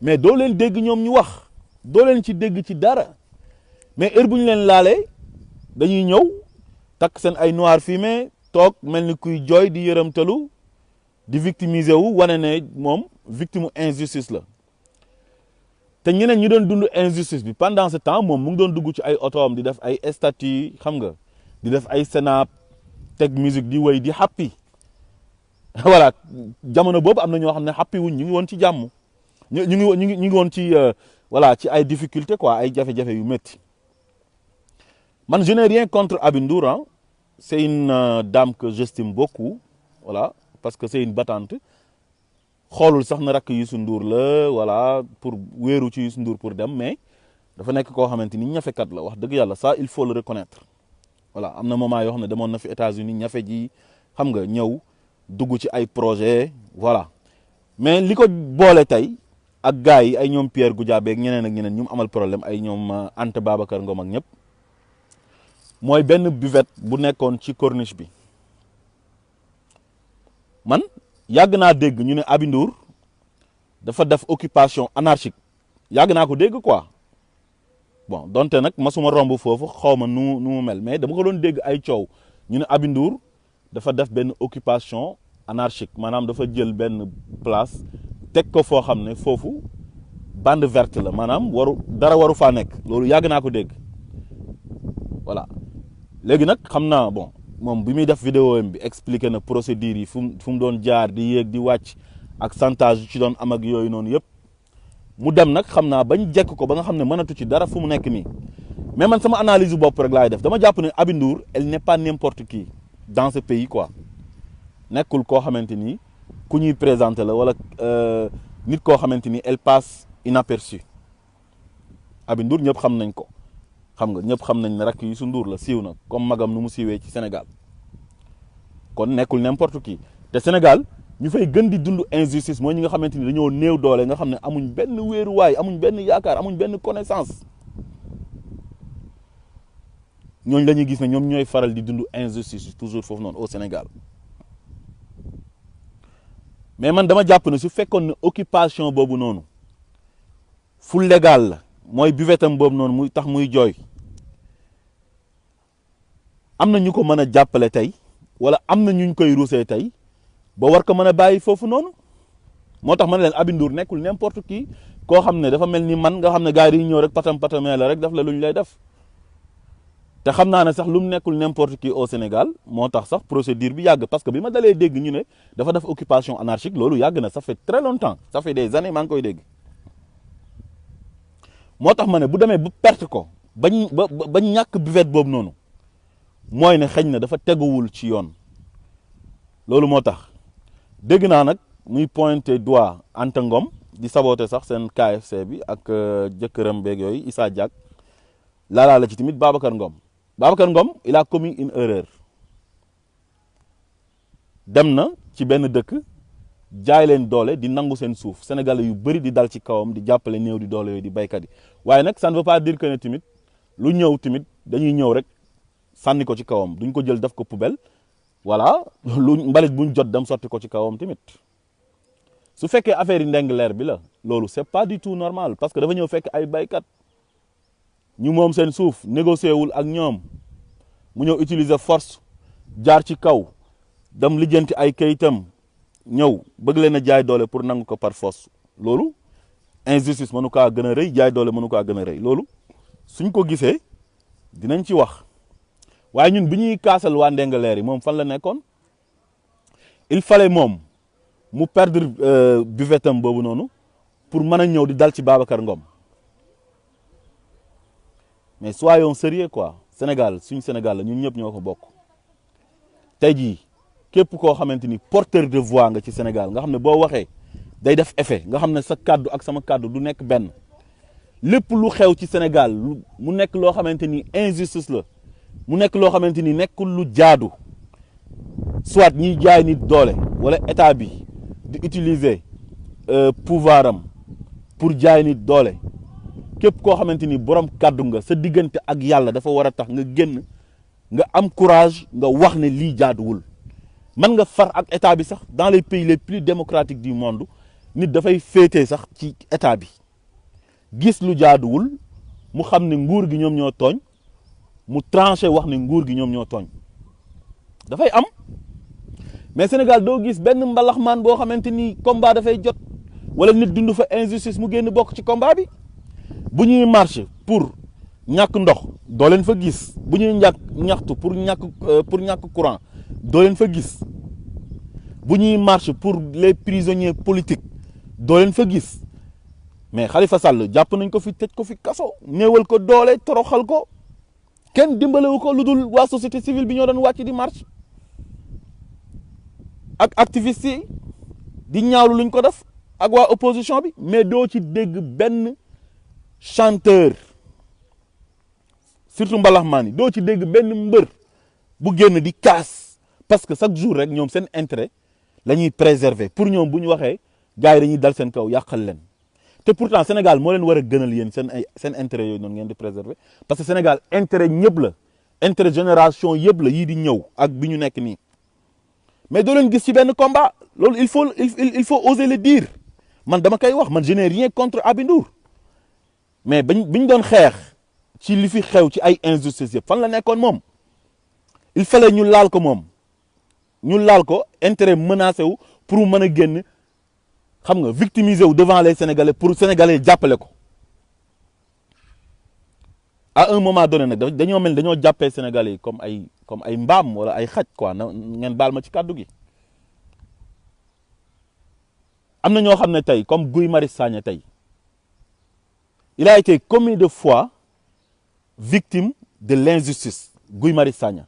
mais doo leen dégg ñoom ñu wax doo leen ci dégg ci dara mais heure bu ñu leen laalee dañuy ñëw takk seen ay noir fumé toog mel ni kuy jooy di yërëmtalu di victimiser wu wane ne moom victime injustice la te ñeneen ñu doon dund injustice bi pendant ce temps moom mu ngi doon dugg ci ay otoom di def ay statut xam nga di def ay snap teg musique di wéy di happy voilà jamono boobu am na ñoo xam ne happy wuñ ñu ngi woon ci jàmm ñu ngi woon ci voilà ci ay difficultés quoi ay jafe-jafe yu métti man je n'ai rien contre Aby Ndour hein. C'est une dame que j'estime beaucoup voilà parce que c'est une battante xoolul sax na rakk Youssou Ndour la voilà pour wéeru ci Youssou Ndour pour dem mais dafa nekk koo xamante ni ñafekat la wax dëgg yàlla ça il faut le reconnaître voilà am na moment yoo xam ne demoon na fi États-Unis ñafe ji xam nga ñëw dugg ci ay projet voilà mais li ko boole tey ak gars yi ay ñoom Pierre Goudiaby ak ñeneen ak ñeneen ñu amal problème ay ñoom Anta Babacar Ngom ak ñëpp mooy benn buvette bu nekkoon ci corniche bi man yàgg naa dégg ñu ne Aby Ndour dafa def occupation anarchique yàgg naa ko dégg quoi bon donte nag masuma romb foofu xaw ma nu mu mel mais dama ko doon dégg ay coow ñu ne Aby Ndour dafa def benn occupation anarchique maanaam dafa jël benn place teg ko foo xam ne foofu bande verte la maanaam dara waru faa nekk loolu yàgg naa ko dégg voilà léegi nag xam naa bon moom bi muy def vidéo bi expliqué na procédure yi fu mu doon jaar di yéeg di wàcc ak chantage ci doon am ak yooyu noonu yëpp mu dem nag xam naa bañ jekk ko ba nga xam ne mënatu ci dara fu mu nekk nii mais man sama analyse bopp rek laay def dama jàpp ne Aby Ndour elle n'est pas n'importe qui dans ce pays quoi nekkul koo xamante ni ku ñuy présenté la wala nit koo xamante ni elle passe inaperçue Aby Ndour ñëpp xam nañ ko xam nga ñëpp xam nañ ne rakk Youssou Ndour la siiw na comme magam nu mu siiwee ci Sénégal kon nekkul n'importe qui te Sénégal ñu fay gën di dund injustice mooy ñi nga xamante ni dañoo néew doole nga xam ne amuñ benn wéeruwaay amuñ benn yaakaar amuñ benn connaissance ñooñu la ñuy gis ne ñoom ñooy faral di dund injustice toujours foofu noonu au Sénégal mais man dama jàpp ne su fekkoon ne occupation boobu noonu fu légal la mooy buvetam boobu noonu muy tax muy jooy am na ñu ko mën a jàppale tey wala am na ñu koy ruusee tey ba war ko mën a bàyyi foofu noonu moo tax ma ne leen Aby Ndour nekkul n'importe qui koo xam ne dafa mel ni man nga xam ne gars yi ñëw rek patamee la rek daf la lu ñu lay def te xam naa ne sax lu mu nekkul n'importe qui au Sénégal moo tax sax procédure bi yàgg parce que bi ma dalee dégg ñu ne dafa def occupation anarchique loolu yàgg na ça fait très longtemps ça fait des années maa ngi koy dégg moo tax ma ne bu demee ba perte ko ba ñàkk buvette boobu noonu mooy ne xëñ na dafa teguwul ci yoon loolu moo tax dégg naa nag muy pointé doigt Anta Ngom di saboté sax seen KFC bi ak jëkkëram beeg yooyu Issa Diack laalaa la ci tamit Babacar Ngom il a commis une erreur dem na ci benn dëkk jaay leen doole di nangu seen suuf sénégalais yu bëri di dal ci kawam di jàppale néew di doole yooyu di baykat yi waaye nag ça ne veut pas dire que ne tamit lu ñëw tamit dañuy ñëw rek sànni ko ci kawam duñ ko jël def ko poubelle voilà lu mbalit buñ jot dem sotti ko ci kawam tamit su fekkee affaire yi ndeng leer bi la loolu c'est pas du tout normal parce que dafa ñëw fekk ay baykat ñu moom seen suuf négocier wul ak ñoom mu ñëw utiliser force jaar ci kaw dem lijjanti ay kayitam ñëw bëgg leen a jaay doole pour nangu ko par force loolu injustice mënu kaa gën a rëy jaay doole mënu kaa gën a rëy loolu suñ ko gisee dinañ ci wax waaye ñun bi ñuy kaasal waa Ndingler yi moom fan la nekkoon il fallait moom mu perdre buvetam boobu noonu pour mën a ñëw di dal ci Babacar Ngom mais soyons sérieux quoi Sénégal suñ Sénégal la ñun ñëpp ñoo ko bokk tey jii képp koo xamante ni porteur de voix nga ci Sénégal nga xam ne boo waxee day def effet nga xam ne sa kàddu ak sama kàddu du nekk benn lépp lu xew ci Sénégal mu nekk loo xamante ni injustice la mu nekk loo xamante ni nekkul lu jaadu soit ñiy jaay nit doole wala état bi di utiliser pouvoir am pour jaay nit doole képp koo xamante ni borom kàddu nga sa diggante ak yàlla dafa war a tax nga génn nga am courage nga wax ne lii jaaduwul man nga far ak état bi sax dans les pays les plus démocratiques du monde nit dafay féetee sax ci état bi gis lu jaaduwul mu xam ne nguur gi ñoom ñoo tooñ mu tranché wax ne nguur gi ñoom ñoo tooñ dafay am mais Sénégal doo gis benn mbalaxmaan boo xamante ni combat dafay jot wala nit dund fa injustice mu génn bokk ci combat bi bu ñuy marche pour ñàkk ndox doo leen fa gis bu ñuy ñaxtu pour ñàkk courant doo leen fa gis bu ñuy marche pour les prisonniers politiques doo leen fa gis mais Khalifa Sall jàpp nañ ko fi tëj ko fi kaso néewal ko doole toroxal ko kenn dimbalewu ko lu dul waa société civile bi ñoo doon wàcc di marche ak activiste yi di ñaawlu luñ ko def ak waa opposition bi mais doo ci dégg benn chanteur surtout mbalaxmaan yi doo ci dégg benn mbër bu génn di kaas parce que chaque jour rek ñoom seen intérêt la ñuy préserver pour ñoom bu ñu waxee gars yi dañuy dal seen kaw yàqal leen te pourtant Sénégal moo leen war a gënal yéen seen intérêt yooyu noonu ngeen di préserver parce que Sénégal intérêt ñëpp la intérêt génération yëpp la yii di ñëw ak bi ñu nekk nii mais doo leen gis ci benn combat loolu il faut oser le dire man dama koy wax man je n'ai rien contre Aby Ndour mais biñ doon xeex ci li fi xew ci ay injustice yëpp fan la nekkoon moom il fallait ñu laal ko moom ñu laal ko intérêt menacé wu pour mu mën a génn xam nga victimiser wu devant les Sénégalais pour Sénégalais jàppale ko à un moment donné nag dañoo jàppee Sénégalais yi comme ay mbaam wala ay xaj quoi na ngeen baal ma ci kàddu gi am na ñoo xam ne tey comme Guy Marius Sagna tey il a été combien de fois victime de l'injustice Guy Marius Sagna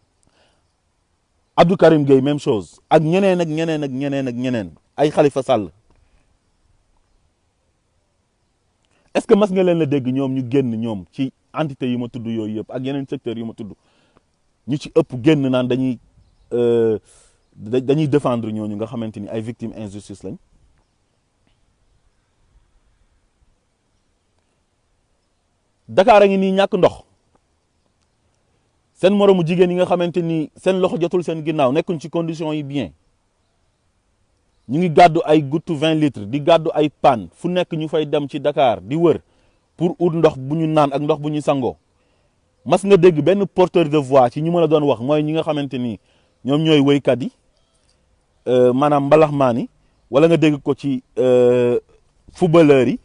Abdou Karim Gueye même chose ak ñeneen ay Khalifa Sall est-ce que mas nga leen la dégg ñoom ñu génn ñoom ci entité yi ma tudd yooyu yëpp ak yeneen secteurs yi ma tudd ñu ci ëpp génn naan dañuy défendre ñooñu nga xamante ni ay victimes injustice lañ Dakar a ngi nii ñàkk ndox seen moromu jigéen yi nga xamante ni seen loxo jotul seen ginnaaw nekkuñ ci conditions yi bien ñu ngi gàddu ay guttu 20 litres di gàddu ay panne fu nekk ñu fay dem ci Dakar di wër pour ut ndox bu ñu naan ak ndox bu ñu sangoo mas nga dégg benn porteur de voix ci ñu mën a doon wax mooy ñi nga xamante ni ñoom ñooy woykat yi maanaam mbalaxmaan yi wala nga dégg ko ci footballeur yi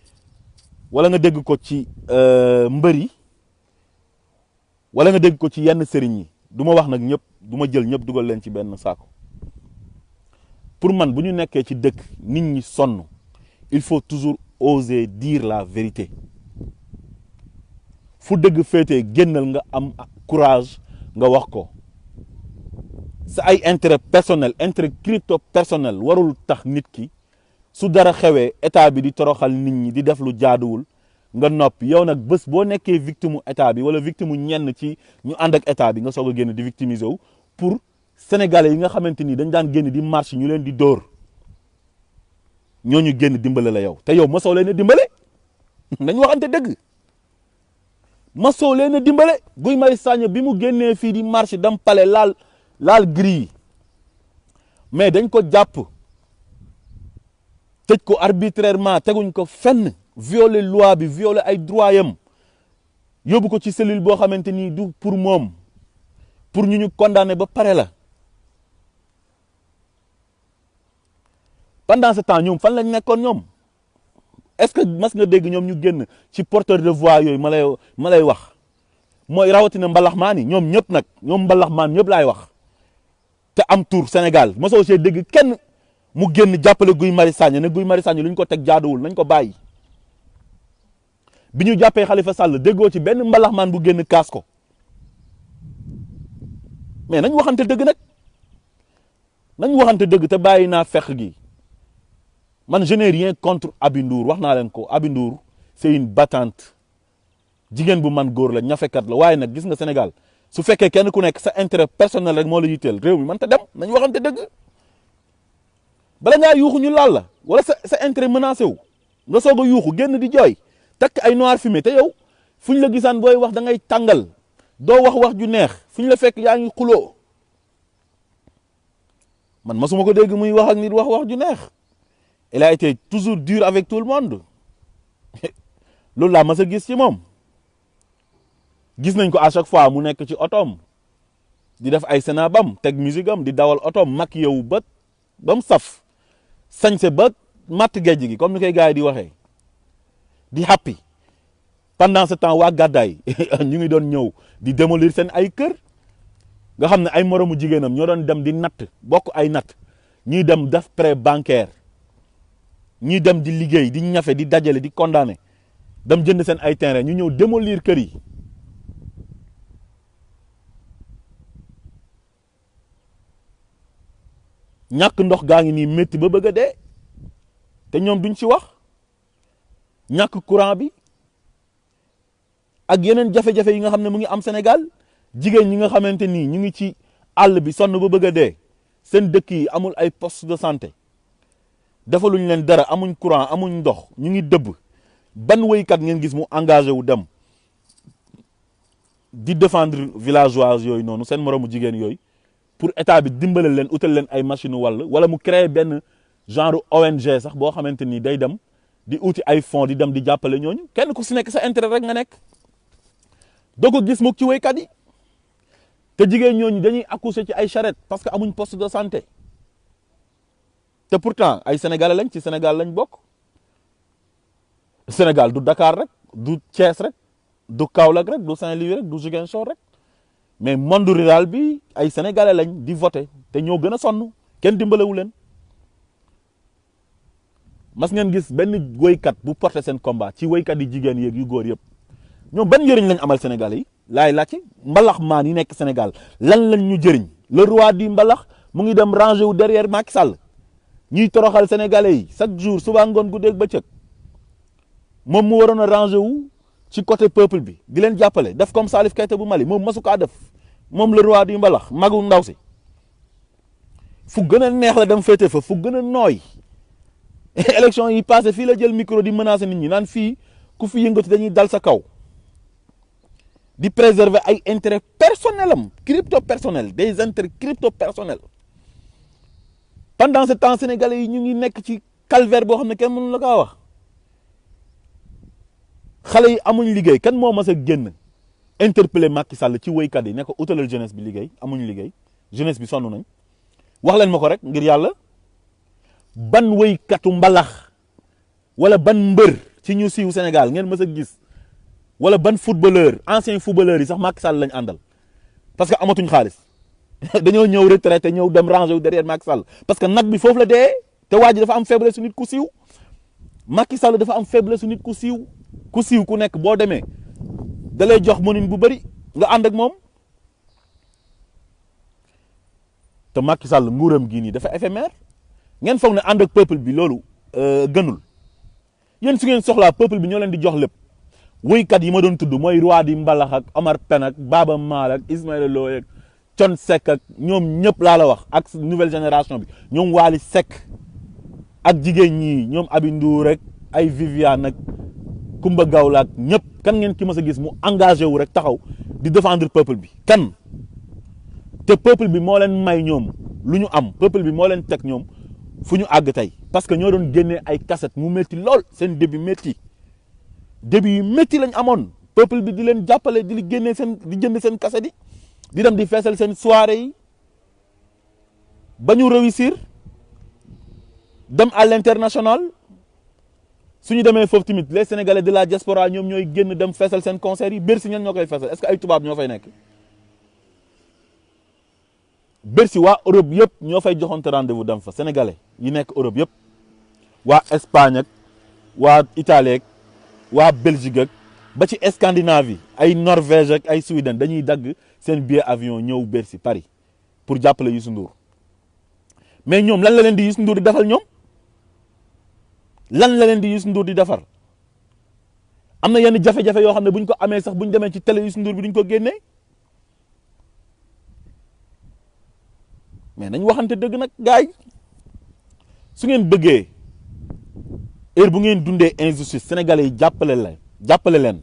wala nga dégg ko ci mbër yi wala nga dégg ko ci yenn sëriñ yi du ma wax nag ñëpp du ma jël ñëpp dugal leen ci benn saako pour man bu ñu nekkee ci dëkk nit ñi sonn il faut toujours oser dire la vérité fu dëgg féetee génnal nga am courage nga wax ko sa ay intérêt personnel intérêt crypto personnel warul tax nit ki su dara xewee état bi di toroxal nit ñi di def lu jaaduwul nga noppi yow nag bés boo nekkee victime état bi wala victime ñenn ci ñu ànd ak état bi nga soog a génn di victimiser wu pour sénégalais yi nga xamante ni dañ daan génn di marche ñu leen di dóor ñooñu génn dimbale la yow te yow mosoo leen a dimbale nañ waxante dëgg mosoo leen a dimbale Guy Marius Sagna bi mu génnee fii di marche dem pale laal grille mais dañ ko jàpp tëj ko arbitrairement teguñ ko fenn violer loi bi violer ay droit yam yóbbu ko ci cellule boo xamante ni du pour moom pour ñu condamné ba pare la pendant ce temps ñoom fan lañ nekkoon ñoom est-ce que mas nga dégg ñoom ñu génn ci porteur de voix yooyu ma lay wax mooy rawatina mbalaxmaan yi ñoom ñëpp nag ñoom mbalaxmaan ñëpp laay wax te am tour Sénégal mosoo see dégg kenn mu génn jàppale Guy Marius Sagna ne Guy Marius Sagna lu ñu ko teg jaaduwul nañ ko bàyyi bi ñu jàppee Khalifa Sall déggoo ci benn mbalaxmaan bu génn kaas ko mais nañ waxante dëgg nag nañ waxante dëgg te bàyyi naa fex gi man je n'ai rien contre Aby Ndour wax naa leen ko Aby Ndour c'est une battante jigéen bu man góor la ñafekat la waaye nag gis nga Sénégal su fekkee kenn ku nekk sa intérêt personnel rek moo la yitteel réew mi man ta dem nañ waxante dëgg bala ngaa yuuxu ñu laal la wala sa intérêt menacé wu nga soog a yuuxu génn di jooy takk ay noir fumé te yow fu ñu la gisaan booy wax da ngay tàngal doo wax ju neex fu ñu la fekk yaa ngi xuloo man masuma ko dégg muy wax ak nit wax ju neex il a été toujours dur avec tout le monde loolu laa mas a gis ci moom. gis nañ ko à chaque fois mu nekk ci otoom di def ay sénabam teg musique am di dawal otoom mag yow ba mu saf sañse ba matt gejj gi comme ni koy gars yi di waxee di happy. pendant ce temps waa gàddaay ñu ngi doon ñëw di démolir seen ay kër nga xam ne ay moromu jigéenam ñoo doon dem di natt bokk ay natt ñuy dem def prêt bancaire ñuy dem di liggéey di ñafe di dajale di condamné dem jënd seen ay terrain ñu ñëw démolir kër yi. ñàkk ndox gaa ngi nii métti ba bëgg a dee te ñoom duñ ci wax ñàkk courant bi ak yeneen jafe-jafe yi nga xam ne mu ngi am Sénégal jigéen ñi nga xamante ni ñu ngi ci àll bi sonn ba bëgg a dee seen dëkk yi amul ay poste de santé defaluñ leen dara amuñ courant amuñ ndox ñu ngi dëbb ban woykat ngeen gis mu engagé wu dem di défendre villageois yooyu noonu seen moromu jigéen yooyu pour état bi dimbale leen utal leen ay machine wala mu créer benn genre ONG sax boo xamante ni day dem di uti ay fonds di dem di jàppale ñooñu kenn ku si nekk sa intérêt rek nga nekk doo ko gis mukk ci woykat yi te jigéen ñooñu dañuy accoucher ci ay charrette parce que amuñ poste de santé te pourtant ay sénégalais lañ ci Sénégal lañ bokk Sénégal du Dakar rek du Thiès rek du Kaolack rek du Saint-Louis rek du Ziguinchor rek mais monde rural bi ay sénégalais lañ di voter te ñoo gën a sonn kenn dimbalewu leen mas ngeen gis benn woykat bu porter seen combat ci woykat yi jigéen yeeg yu góor yëpp ñoom ban njëriñ lañ amal sénégalais yi laay laajte mbalax maan yi nekk Sénégal lan lañ ñu jëriñ le roi du mbalax mu ngi dem ranger wu derrière Macky Sall ñuy toroxal sénégalais yi chaque jour suba ngoon guddeeg bëccëg moom mu waroon a ranger wu ci côté peuple bi di leen jàppale def comme Salif Keita bu Mali moom masu kaa def moom le roi du mbalax magu ndaw si fu gën a neex la dem féete fa fu gën a nooy élection yi passé fii la jël micro di menacer nit ñi naan fii ku fi yëngatu dañuy dal sa kaw di préserver ay intérêts personnels am crypto personnel des intérêts crypto personnels pendant ce temps sénégalais yi ñu ngi nekk ci calvaire boo xam ne kenn mënu la kaa wax xale yi amuñ liggéey kan moo mas a génn interpeller Macky Sall ci woykat yi ne ko utalal jeunesse bi liggéey amuñ liggéey jeunesse bi sonn nañ wax leen ma ko rek ngir yàlla ban woykatu mbalax wala ban mbër ci ñu siiw Sénégal ngeen mës a gis wala ban footballeur ancien footballeur yi sax Macky Sall lañ àndal parce que amatuñ xaalis dañoo ñëw retraité ñëw dem ranger wu derrière Macky Sall parce que nag bi foofu la dee te waa ji dafa am faiblesse su nit ku siiw Macky Sall dafa am faiblesse su nit ku siiw ku nekk boo demee da lay jox mënin bu bëri nga ànd ak moom te Macky Sall nguuram gii nii dafa éphémère ngeen foog ne ànd ak peuple bi loolu gënul yéen su ngeen soxlaa peuple bi ñoo leen di jox lépp woykat yi ma doon tudd mooy roi di mbalax ak Omar Pène ak Baaba Maal ak Ismaïla Lo ak Thione Seck ak ñoom ñëpp laa la wax ak nouvelle génération bi ñoom Wally Seck ak jigéen ñi ñoom Aby Ndour rek ay Viviane ak Kumba Gawla ak ñëpp kan ngeen ki mas a gis mu engagé wu rek taxaw di défendre peuple bi kan te peuple bi moo leen may ñoom lu ñu am peuple bi moo leen teg ñoom fu ñu àgg tey parce que ñoo doon génnee ay cassette mu métti lool seen début yu métti lañ amoon peuple bi di leen jàppale di génnee di jënd seen cassette yi di dem di feesal seen soirée yi ba ñu réussir dem à l'international suñu demee foofu tamit les sénégalais de la diaspora ñoom ñooy génn dem feesal seen concert yi Bercy ñan ñoo koy feesal est-ce que ay tubaab ñoo fay nekk Bercy waa Europe yëpp ñoo fay joxante rendez-vous dem fa sénégalais yi nekk Europe yëpp waa Espagne ak waa Italie ak waa Belgique ak ba ci Scandinavie ay Norvège ak ay Sweden dañuy dagg seen billet avion ñëw Bercy Paris pour jàppale Youssou Ndour mais ñoom lan la leen di Youssou Ndour di defal ñoom lan la leen di Youssou Ndour di defar am na yenn jafe-jafe yoo xam ne bu ñu ko amee sax bu ñu demee ci télé Youssou Ndour bi duñ ko génnee mais nañ waxante dëgg nag gars yi su ngeen bëggee heure bu ngeen dundee injustice sénégalais yi jàppale leen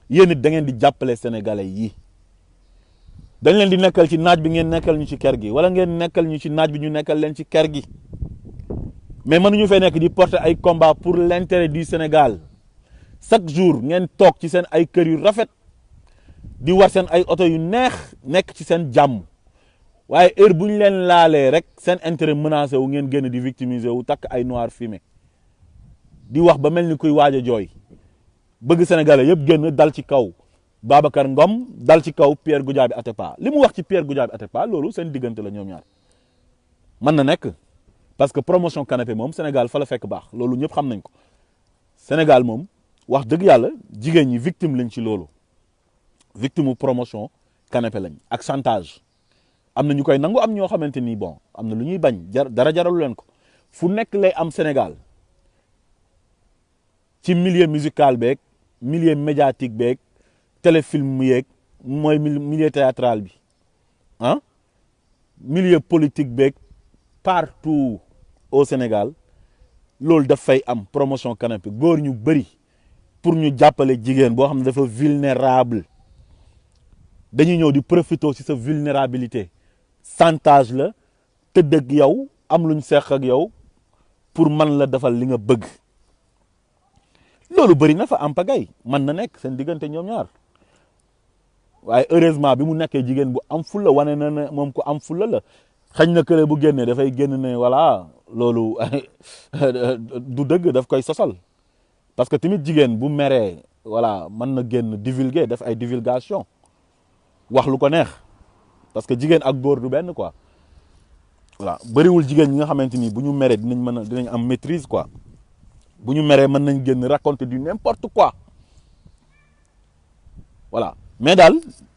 yéen it da ngeen di jàppale sénégalais yi dañ leen di nekkal ci naaj bi ngeen nekkal ñu ci kër gi wala ngeen nekkal ñu ci naaj bi ñu nekkal leen ci kër gi mais mënuñu fee nekk di porter ay combat pour l'intérêt du Sénégal chaque jour ngeen toog ci seen ay kër yu rafet di war seen ay oto yu neex nekk ci seen jàmm waaye heure bu ñu leen laalee rek seen intérêt menacé wu ngeen génn di victimiser wu takk ay noir fumé di wax ba mel ni kuy waaj a jooy bëgg Sénégalais yëpp génn dal ci kaw Babacar Ngom dal ci kaw Pierre Goudiaby Atepa li mu wax ci Pierre Goudiaby Atepa loolu seen diggante la ñoom ñaar mën na nekk parce que promotion canapé moom Sénégal fa la fekk baax loolu ñëpp xam nañ ko Sénégal moom wax dëgg yàlla jigéen ñi victime lañ ci loolu victime promotion canapé lañ ak chantage am na ñu koy nangu am ñoo xamante ni bon am na lu ñuy bañ dara jaralu leen ko fu nekk lay am Sénégal ci milieu musical beeg milieu médiatique beeg téléfilm yeeg mooy milieu théâtral bi ah milieu politique beeg partout au Sénégal loolu daf fay am promotion canapé góor ñu bëri pour ñu jàppale jigéen boo xam ne dafa vulnérable dañuy ñëw di profiter ci sa vulnérabilité chantage la tëdd ak yow am luñ seq ak yow pour man la defal li nga bëgg loolu bëri na fa am pagay man na nekk seen diggante ñoom ñaar waaye heureusement bi mu nekkee jigéen bu am fulla wane na ne moom ko am fulla la xañ na kële bu génnee dafay génn ne voilà loolu du dëgg daf koy sosal parce que tamit jigéen bu meree voilà mën na génn divulguer def ay divulgation wax lu ko neex parce que jigéen ak góor du benn quoi voilà bëriwul jigéen ñi nga xamante ni bu ñu meree dinañ am maîtrise quoi bu ñu meree mën nañ génn raconter du n'importe quoi voilà mais daal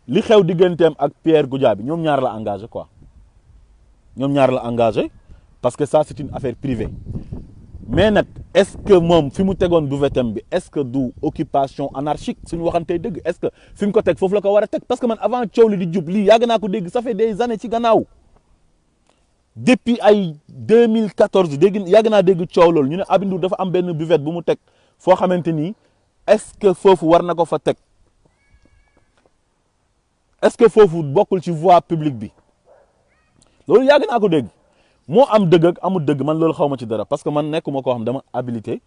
li xew digganteem ak Pierre Goudiaby ñoom ñaar la engagé quoi ñoom ñaar la engagé parce que ça c'est une affaire privée mais nag est-ce que moom fi mu tegoon bouvetem bi est-ce que du occupation anarchique suñu waxantee dëgg est-ce que fi mu ko teg foofu la ko war a teg parce que man avant coow li di jub lii yàgg naa ko dégg ça fait des années ci gannaaw depuis ay 2014 dégg yàgg naa dégg coow loolu ñu ne Aby Ndour dafa am benn buvette bu mu teg foo xamante ni est-ce que foofu war na ko fa teg est-ce que foofu bokkul ci voie publique bi loolu yàgg naa ko dégg moo am dëgg ak amul dëgg man loolu xaw ma ci dara parce que man nekkuma koo xam dama habilité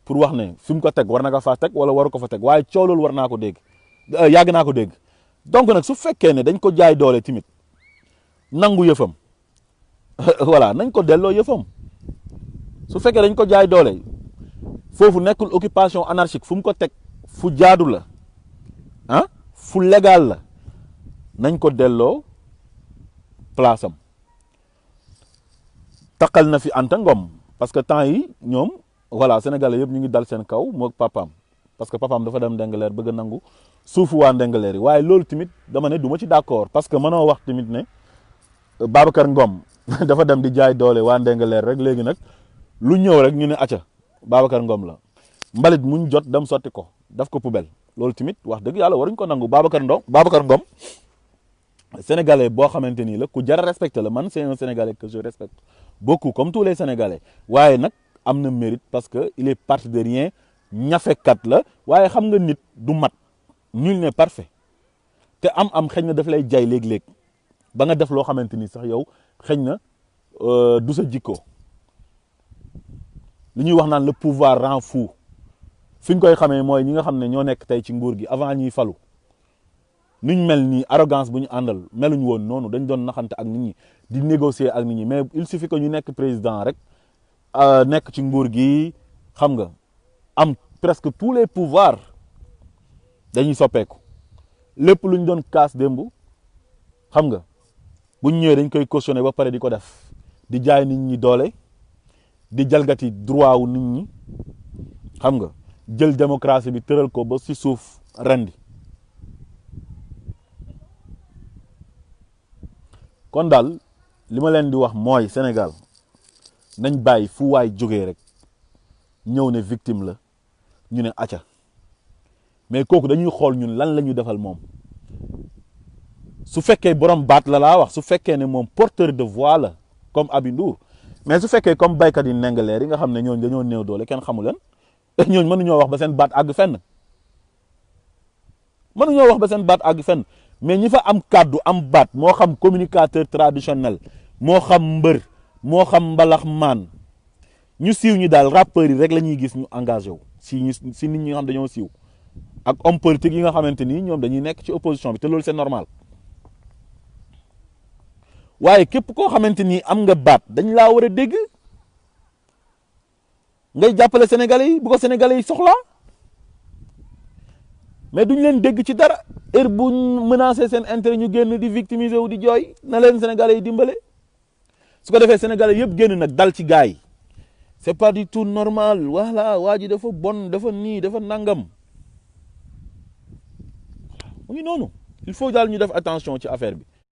pour wax ne fi mu ko teg war na ko faa teg wala waru ko fa teg waaye coow loolu war naa ko dégg yàgg naa ko dégg donc nag su fekkee ne dañ ko jaay doole timit nangu yëfam voilà nañ ko delloo yëfam su fekkee dañ ko jaay doole foofu nekkul occupation anarchique fu mu ko teg fu jaadu la ah fu légal la nañ ko delloo place am taqal na fi Anta Ngom parce que temps yi ñoom voilà sénégalais yëpp ñu ngi dal seen kaw moog papaam parce que papaam dafa dem Ndingler bëgg a nangu suufu waa Ndingler yi waaye loolu tamit dama ne du ma ci d'accord parce que mënoo wax tamit ne Babacar Ngom dafa dem di jaay doole waa Ndingler rek léegi nag lu ñëw rek ñu ne acca Babacar Ngom la mbalit muñ jot dem sotti ko daf ko poubelle loolu tamit wax dëgg yàlla waruñ ko nangu Babacar Ngom sénégalais boo xamante ni la ku jar a respecté la man c'est un sénégalais que je respecte beaucoup comme tous les sénégalais waaye nag am na mérite parce que il est parti de rien ñafekat la waaye xam nga nit du mat nul n'est parfait te am xëy na daf lay jaay léeg-léeg ba nga def loo xamante ni sax yow xëy na du sa jikko li ñuy wax naan le pouvoir rend fou fi ñu koy xamee mooy ñi nga xam ne ñoo nekk tey ci nguur gi avant ñuy falu nuñ mel nii arrogance bu ñu àndal meluñ woon noonu dañ doon naxante ak nit ñi di négocier ak nit ñi mais il suffit que ñu nekk président rek nekk ci nguur gi xam nga am presque tous les pouvoirs dañuy soppeeku lépp lu ñu doon kaas démb xam nga buñ ñëwee dañ koy cautionner ba pare di ko def di jaay nit ñi doole di jalgati droit wu nit ñi xam nga jël démocratie bi tëral ko ba ci suuf rendi kon daal li ma leen di wax mooy Sénégal nañ bàyyi fu waay jógee rek ñëw ne victime la ñu ne acca mais kooku dañuy xool ñun lan la ñu defal moom su fekkee borom baat la laa wax su fekkee ne moom porteur de voix la comme Aby Ndour mais su fekkee comme baykat yi Ndingler yi nga xam ne ñooñu dañoo néew doole kenn xamu leen ñooñu mënuñoo wax ba seen baat àgg fenn mënuñoo wax ba seen baat àgg fenn mais ñi fa am kàddu am baat moo xam communicateur traditionnel moo xam mbër moo xam mbalax maan ñu siiw ñi daal rappeurs yi rek la ñuy gis ñu engagé wu si nit ñi nga xam dañoo siiw ak homme politique yi nga xamante ni ñoom dañuy nekk ci opposition bi te loolu c'est normal waaye képp koo xamante ni am nga baat dañ laa war a dégg ngay jàppale sénégalais yi bu ko sénégalais yi soxlaa mais duñ leen dégg ci dara heure buñ menacé seen intérêt ñu génn di victimiser wu di jooy na leen sénégalais yi dimbale su ko defee sénégalais yëpp génn nag dal ci gars yi c'est pas du tout normal voilà waa ji dafa bon dafa nii dafa nangam mu ngi noonu il faut daal ñu def attention ci affaire bi